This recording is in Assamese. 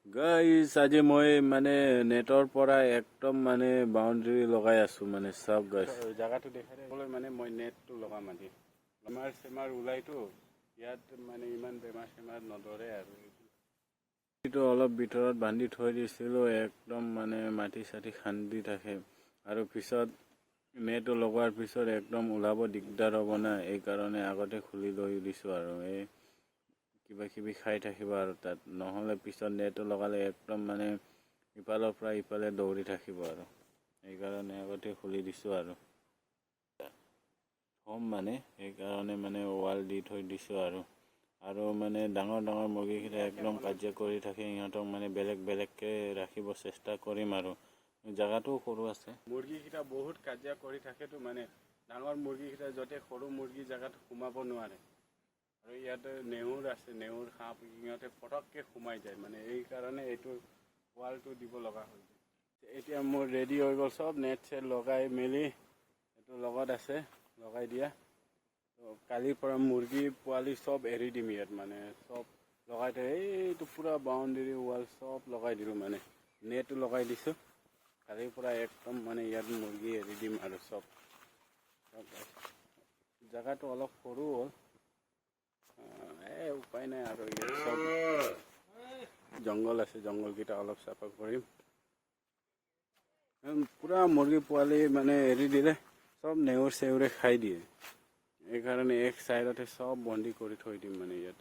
গাইজ আজি মই মানে নেটৰ পৰা একদম মানে বাউণ্ডেৰী লগাই আছো মানে সব গাইজ জায়গাটো দেখাই দিবলৈ মানে মই নেটটো লগাম আজি বেমাৰ চেমাৰ ওলাইতো ইয়াত মানে ইমান বেমাৰ চেমাৰ নধৰে আৰু এইটো অলপ ভিতৰত বান্ধি থৈ দিছিলোঁ একদম মানে মাটি চাটি খান্দি থাকে আৰু পিছত নেটটো লগোৱাৰ পিছত একদম ওলাব দিগদাৰ হ'ব না এইকাৰণে আগতে খুলি লৈ দিছোঁ আৰু এই কিবা কিবি খাই থাকিব আৰু তাত নহ'লে পিছত নেটটো লগালে একদম মানে ইফালৰ পৰা ইফালে দৌৰি থাকিব আৰু সেইকাৰণে আগতে খুলি দিছোঁ আৰু হ'ম মানে সেইকাৰণে মানে ৱাল দি থৈ দিছোঁ আৰু মানে ডাঙৰ ডাঙৰ মুৰ্গীকেইটা একদম কাজিয়া কৰি থাকে সিহঁতক মানে বেলেগ বেলেগকৈ ৰাখিব চেষ্টা কৰিম আৰু জেগাটোও সৰু আছে মুৰ্গীকেইটা বহুত কাজিয়া কৰি থাকেতো মানে ডাঙৰ মুৰ্গীকেইটা য'তে সৰু মুৰ্গী জেগাত সোমাব নোৱাৰে আৰু ইয়াতে নেউৰ আছে নেউৰ সাপ সিহঁতে পটককৈ সোমাই যায় মানে এইকাৰণে এইটো ৱালটো দিব লগা হৈ যায় এতিয়া মোৰ ৰেডি হৈ গ'ল চব নেট চেট লগাই মেলি এইটো লগত আছে লগাই দিয়া তো কালিৰ পৰা মুৰ্গী পোৱালি চব এৰি দিম ইয়াত মানে চব লগাই থৈ এইটো পূৰা বাউণ্ডেৰী ৱাল চব লগাই দিলোঁ মানে নেটো লগাই দিছোঁ কালিৰ পৰা একদম মানে ইয়াত মুৰ্গী এৰি দিম আৰু চব জেগাটো অলপ সৰু হ'ল উপায় নাই আৰু ইয়াত চব জংঘল আছে জংঘলকেইটা অলপ চাফা কৰিম পূৰা মুৰ্গী পোৱালি মানে এৰি দিলে চব নেউৰ চেউৰে খাই দিয়ে এইকাৰণে এক চাইডতে চব বন্দী কৰি থৈ দিম মানে ইয়াত